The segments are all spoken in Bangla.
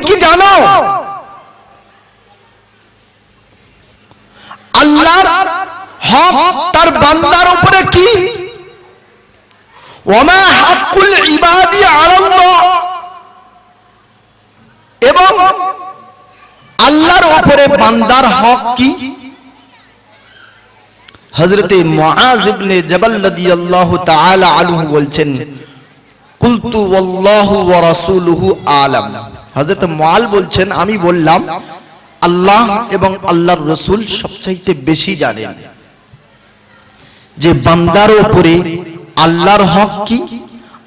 কি জানো আল্লাহর হক তার বান্দার উপরে কি? ওমা হাক্কুল ইবাদি আলাল্লাহ, এবং আল্লাহর উপরে বান্দার হক কি? হযরতে মুআজ ইবনে জাবাল রাদিয়াল্লাহু তাআলা আনহু বলছেন, কুলতু ওয়াল্লাহু ওয়া রাসূলুহু আলাম। হযরত মুআজ বলছেন, আমি বললাম আল্লাহ এবং আল্লাহর রাসূল সবচাইতে বেশি জানেন যে বান্দার উপরে আল্লাহর হক কি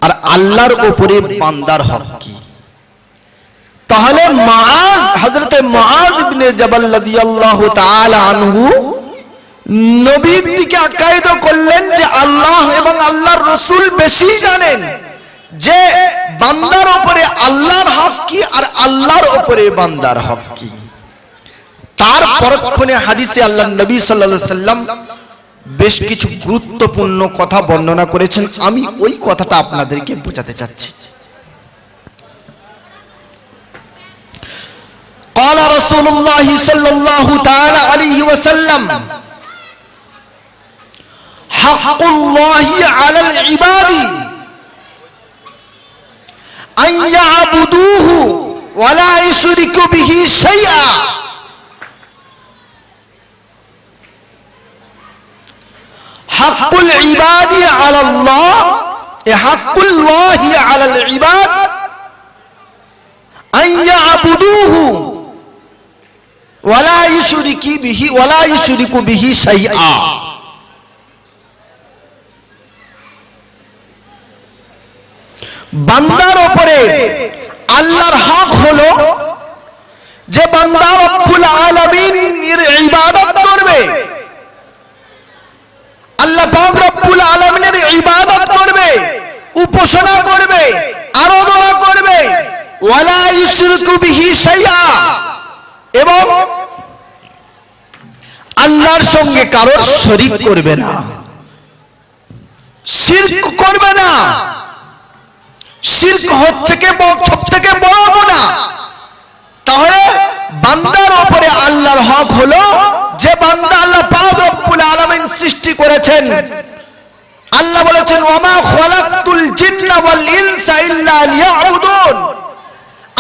আর আল্লাহর উপরে বান্দার হক কি। তাহলে হযরতে মুআজ ইবনে জাবাল রাদিয়াল্লাহু তাআলা আনহু নবীর দিকে আকায়েদ করলেন যে আল্লাহ এবং আল্লাহর রাসূল বেশি জানেন যে বান্দার উপরে আল্লাহর হক কি আর আল্লাহর উপরে বান্দার হক কি। তার পরক্ষণে হাদিসে আল্লাহর নবী সাল্লাল্লাহু আলাইহি সাল্লাম বেশ কিছু গুরুত্বপূর্ণ কথা বর্ণনা করেছেন। আমি ওই কথাটা আপনাদেরকে বোঝাতে চাচ্ছি। قال رسول الله صلى الله تعالى عليه وسلم حق الله على العباد أن يعبدوه ولا يشركوا به شيئا حق العباد على الله حق الله على العباد أن يعبدوه ولا يشركوا به شيئا। বান্দার উপরে আল্লাহর হক হলো যে বান্দা রব্বুল আলামিনের ইবাদত করবে, আল্লাহ পাক রব্বুল আলামিনের ইবাদত করবে, উপাসনা করবে, আরাধনা করবে, ওয়ালা ইউশরিকু বিহি শাইআ, এবং আল্লাহর সঙ্গে কারোর শরীক করবে না, শিরক করবে না। শিরক হচ্ছে কি সবথেকে বড় গুনাহ। তাহলে বান্দার উপরে আল্লাহর হক হলো যে বান্দা আল্লাহ পাক রব্বুল আলামিন সৃষ্টি করেছেন। আল্লাহ বলেছেন, ওমা খালাকতুল জিন্না ওয়াল ইনসা ইল্লা লিয়াবুদুন,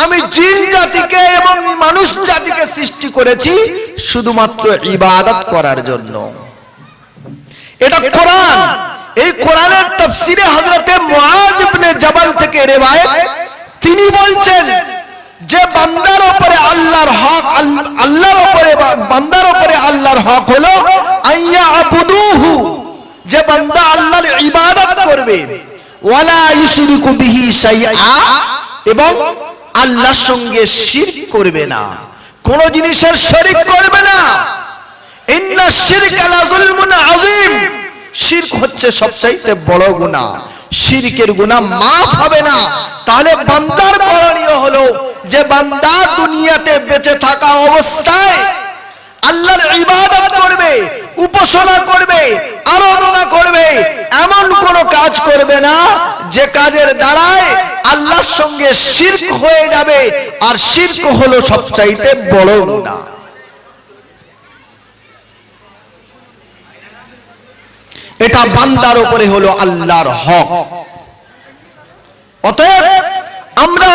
আমি জিন জাতিকে এবং মানুষ জাতিকে সৃষ্টি করেছি শুধুমাত্র ইবাদত করার জন্য। এটা কোরআন। এই কোরআনের তাফসীরে হযরতে মুআজ ইবনে জাবাল থেকে রিওয়ায়াত, তিনি বলছেন যে বান্দার উপরে আল্লাহর হক, আল্লাহর উপরে বান্দার উপরে আল্লাহর হক হলো আইয়া আবুদুহু, যে বান্দা আল্লাহর ইবাদত করবে, ওয়ালা ইউশরিকু বিহি শাইআ, এবং আল্লাহর সঙ্গে শিরক করবে না, কোন জিনিসের শরীক করবে না। ইন্না শিরকা লাযুলমুন আযীম, শিরক হচ্ছে সবচাইতে বড় গুনাহ। শিরকের গুনাহ মাফ হবে না। তাহলে বান্দার করণীয় হলো যে বান্দা দুনিয়াতে বেঁচে থাকা অবস্থায় আল্লাহর ইবাদত করবে, উপাসনা করবে, আরাধনা করবে, এমন কোন কাজ করবে না যে কাজের দ্বারায় আল্লাহর সঙ্গে শিরক হয়ে যাবে, আর শিরক হলো সবচাইতে বড় গুনাহ। এটা বান্দার উপরে হলো আল্লাহর হক। অতএব আমরা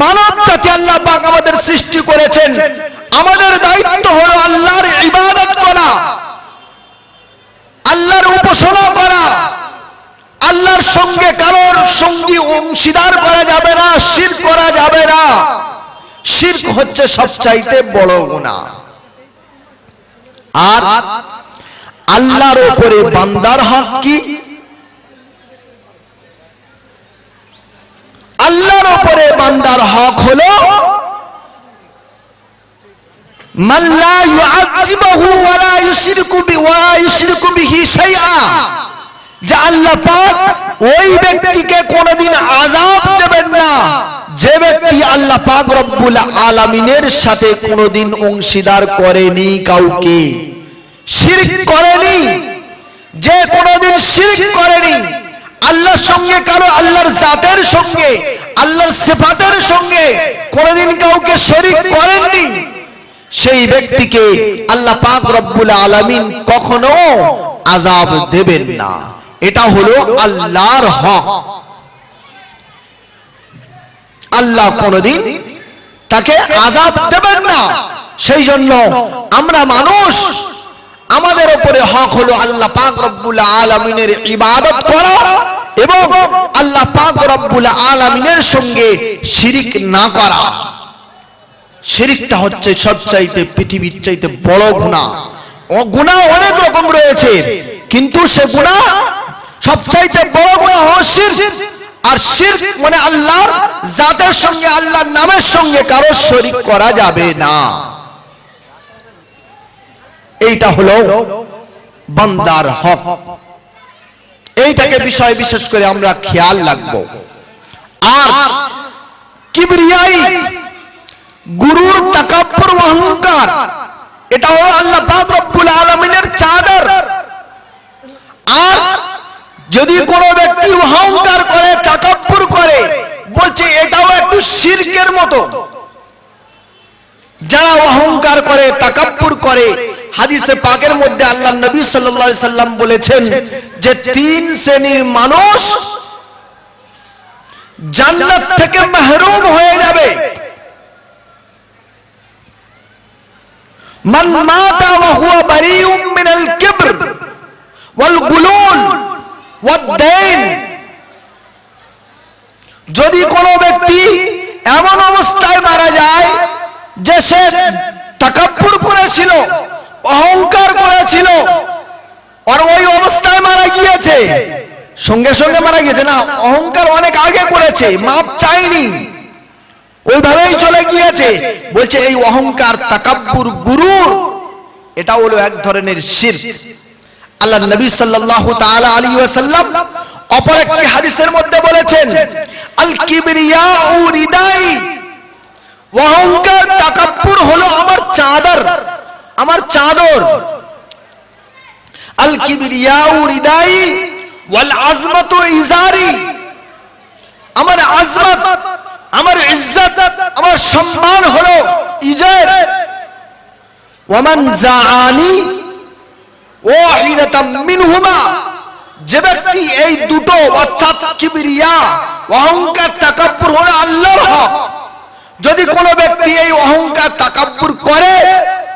মানব জাতি, আল্লাহ পাক আমাদের সৃষ্টি করেছেন, আমাদের দায়িত্ব হলো আল্লাহর ইবাদত করা, আল্লাহর উপাসনা করা। আল্লাহর সঙ্গে কারোর সঙ্গী অংশীদার করা যাবে না, শিরক করা যাবে না। শিরক হচ্ছে সবচাইতে বড় গুনাহ। আর আল্লাহর উপরে বান্দার হক কি? আল্লাহর উপরে বান্দার হক হলো মান লা ইউআযিবুহু ওয়ালা ইউশরিকু বিহি শাইআ, যে আল্লাহ পাক ওই ব্যক্তিকে কোনদিন আযাব দেবেন না যে ব্যক্তি আল্লাহ পাক রব্বুল আলামিনের সাথে কোনদিন অংশীদার করেনি, কাউকে শিরক করেনি, যে কোনদিন শিরক করেনি, আল্লাহর সঙ্গে কারো, আল্লাহর জাতের সঙ্গে, আল্লাহর সিফাতের সঙ্গে কোনদিন কাউকে শরীক করেননি, সেই ব্যক্তিকে আল্লাহ পাক রব্বুল আলামিন কখনো আযাব দেবেন না। এটা হলো আল্লাহর হক। আল্লাহ কোনদিন তাকে আযাব দেবেন না। সেই জন্য আমরা মানুষ, আমাদের উপরে হক হলো আল্লাহ পাক রব্বুল আলামিনের ইবাদত করা এবং আল্লাহ পাক রব্বুল আলামিনের সঙ্গে শিরিক না করা। শিরিকটা হচ্ছে সবচাইতে পৃথিবীর চাইতে বড় গুনাহ। গুনাহ অনেক রকম রয়েছে, কিন্তু সে গুনাহ সবচাইতে বড় গুনাহ হলো শিরক। আর শিরক মানে আল্লাহর জাতের সঙ্গে, আল্লাহর নামের সঙ্গে কারো শরীক করা যাবে না। এইটা হলো বান্দার হক। এইটাকে বিষয় বিশেষ করে আমরা খেয়াল রাখবো। আর কিবরিয়াই, গুরুর, তাকাব্বুর, অহংকার, এটা হলো আল্লাহ পাক রব্বুল আলামিনের চাদর। আর যদি কোনো ব্যক্তি অহংকার করে, তাকাব্বুর করে, বলছে এটাও একটু শিরকের মতো। যারা অহংকার করে, তাকাব্বুর করে, হাদিসে পাকের মধ্যে আল্লাহ নবী সাল্লাল্লাহু আলাইহি সাল্লাম বলেছেন যে 3 শ্রেণীর মানুষ জান্নাত থেকে মাহরুম হয়ে যাবে। মান মাতা ওয়া হুয়া বারিউম মিনাল কিবর ওয়াল গুলুল ওয়াদ দাইন। যদি কোনো ব্যক্তি এমন অবস্থায় মারা যায় যে সে তাকাব্বুর করেছিল, অহংকার করেছিল, আর ওই অবস্থায় মারা গিয়েছে, সঙ্গে সঙ্গে মারা গিয়েছে না, অহংকার অনেক আগে করেছে, মাপ চাইনি, ওইভাবেই চলে গিয়েছে, বলছে এই অহংকার, তাকাব্বুর, গুরুর, এটা হলো এক ধরনের শিরক। আল্লাহ নবী সাল্লাল্লাহু তাআলা আলাইহি ওয়াসাল্লাম অপর একটি হাদিসের মধ্যে বলেছেন, আল কিবরিয়াউ রিদাই, অহংকার, তাকাব্বুর হলো আমার চাদর, আমার চাদর। আল কিবরিয়াউ রিদাই ওয়াল আজমাতু ইজারি, আমার আজমত, আমার ইজ্জত, আমার সম্মান হলো ইজার। ওয়ামান জাআনি ওয়াহিদাতাম মিনহুমা, যে ব্যক্তি এই দুটো অর্থাৎ কিবরিয়া, অহংকার, তাকাব্বুর হলো আল্লাহর হক, যদি কোনো ব্যক্তি এই অহংকার, তাকাব্বুর করে,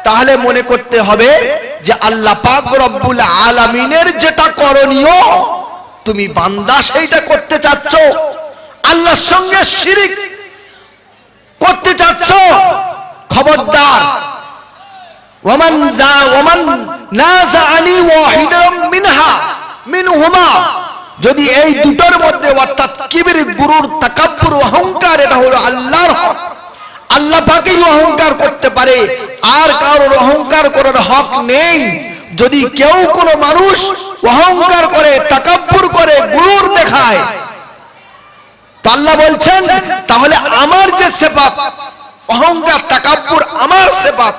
তাহলে মনে করতে হবে যে আল্লাহ পাক রব্বুল আলামিনের যেটা করণীয় তুমি বান্দা সেইটা করতে চাচ্ছ, আল্লাহর সঙ্গে শিরিক করতে চাচ্ছ, খবরদার। ওয়ামান নাযাআনি ওয়াহিদাম মিনহুমা, যদি এই দুটোর মধ্যে অর্থাৎ কিবর, গুরুর, তাকাব্বুর, অহংকার, এটা হলো আল্লাহর হক, আল্লাহ পাকই অহংকার করতে পারে, আর কারোর অহংকার করার হক নেই। যদি কেউ কোনো মানুষ অহংকার করে, তাকাব্বুর করে, গুরুর দেখায়, তো আল্লাহ বলছেন তাহলে আমার যে সিফাত, অহংকার, তাকাব্বুর আমার সিফাত,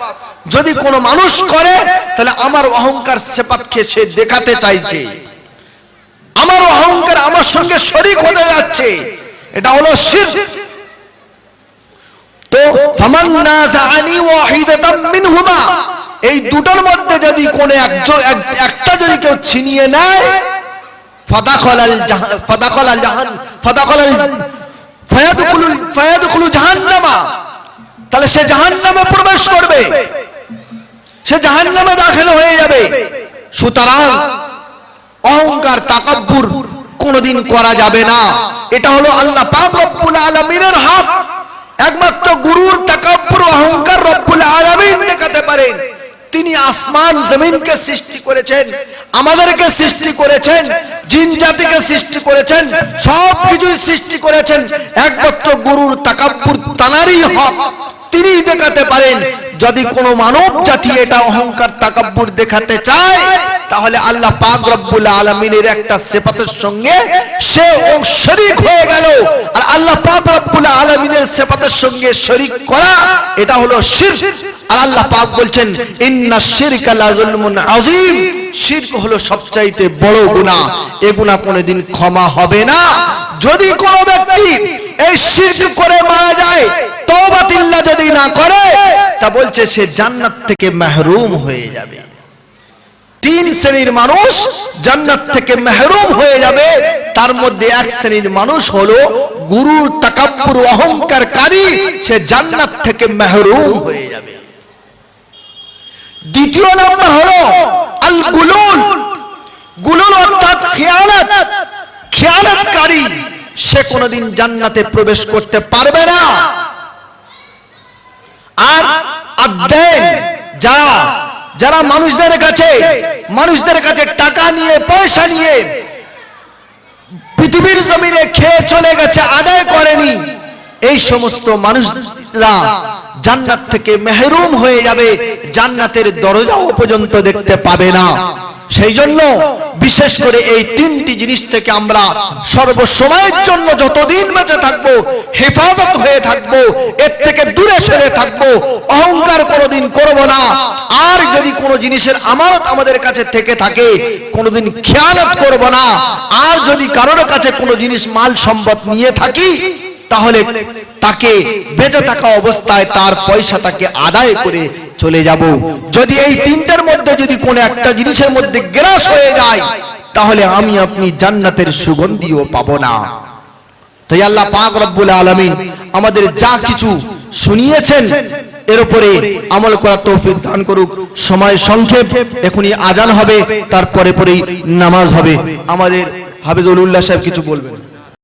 যদি কোনো মানুষ করে, তাহলে আমার অহংকার সিফাতকে সে দেখাতে চাইছে, আমার অহংকার আমার সঙ্গে শরীক হতে যাচ্ছে, এটা হলো শিরক। তো ফামান নাযাআনি ওয়াহিদাতাম মিনহুমা, এই দুটোর মধ্যে যদি কোনো একটা যদি কেউ ছিনিয়ে নেয়, ফায়াদখুলু জাহান্নামা, তাহলে সে জাহান্নামে প্রবেশ করবে, সে জাহান্নামে দাখিল হয়ে যাবে। সুতরাং অহংকার, তাকাব্বুর কোনোদিন করা যাবে না। এটা হলো আল্লাহ পাক রব্বুল আলামিনের হক। একমাত্র গুরুর, তাকাব্বুর, অহংকার রব্বুল আলামিন দেখাতে পারেন। তিনি আসমান জমিনকে সৃষ্টি করেছেন, আমাদেরকে সৃষ্টি করেছেন, জিন জাতিকে সৃষ্টি করেছেন, সব কিছুই সৃষ্টি করেছেন। একমাত্র গুরুর, তাকাব্বুর তানারই হক, তিনি দেখাতে পারেন। যদি কোনো মানব জাতি এটা অহংকার, তাকাব্বুর দেখাতে চায়, তাহলে আল্লাহ পাক রব্বুল আলামিনের একটা সিফাতের সঙ্গে সে শরীক হয়ে গেল। আর আল্লাহ পাক রব্বুল আলামিনের সিফাতের সঙ্গে শরীক করা এটা হলো শিরক। আর আল্লাহ পাক বলছেন ইন্নাশ শিরকা লাযুলমুন আযীম, শিরক হলো সবচাইতে বড় গুনাহ, এই গুনাহ কোনোদিন ক্ষমা হবে না। যদি কোনো ব্যক্তি এই শিরক করে মারা যায়, তওবাতিল্লাহ যদি না করে, তা বলছে সে জান্নাত থেকে মাহরুম হয়ে যাবে। তিন শ্রেণীর মানুষ জান্নাত থেকে মাহরুম হয়ে যাবে। তার মধ্যে এক শ্রেণীর মানুষ হলো গুরুর তাকাব্বুর অহংকারকারী, সে জান্নাত থেকে মাহরুম হয়ে যাবে। দ্বিতীয় নাম্বার হলো আল গুলুল, গুলুল অর্থাৎ খেয়ানত, খেয়ানতকারী, সে কোনোদিন জান্নাতে প্রবেশ করতে পারবে না। আর আদ্দাইন, যারা মানুষদের কাছে টাকা নিয়ে পয়সা নিয়ে পৃথিবীর জমিনে খেয়ে চলে গেছে, আদায় করেনি, এই সমস্ত মানুষরা জান্নাত থেকে মাহরুম হয়ে যাবে, জান্নাতের দরজাও পর্যন্ত দেখতে পাবে না। সেই জন্য বিশেষ করে এই তিনটি জিনিস থেকে আমরা সর্বসময়ের জন্য যতদিন বেঁচে থাকবো হেফাজত হয়ে থাকবো, এর থেকে দূরে সরে থাকবো, অহংকার কোনোদিন করব না। আর যদি কোনো জিনিসের আমানত আমাদের কাছে থেকে থাকে, কোনোদিন খেয়ানত করব না। আর যদি কারোর কাছে কোনো জিনিস মাল সম্পদ নিয়ে থাকি, তাহলে তাকে বেঁচে থাকা অবস্থায় তার পয়সা তাকে আদায় করে চলে যাব। যদি এই তিনটার মধ্যে যদি কোনো একটা জিনিসের মধ্যে গ্রাস হয়ে যায়, তাহলে আমি আপনি জান্নাতের সুগন্ধিও পাবো না। তাই আল্লাহ পাক রব্বুল আলামিন আমাদের যা কিছু শুনিয়েছেন এর উপরে আমল করার তৌফিক দান করুক। সময় সংক্ষেপ, এখনই আজান হবে, তারপরে পরেই নামাজ হবে। আমাদের হাফিজুল উল্লাহ সাহেব কিছু বলবেন।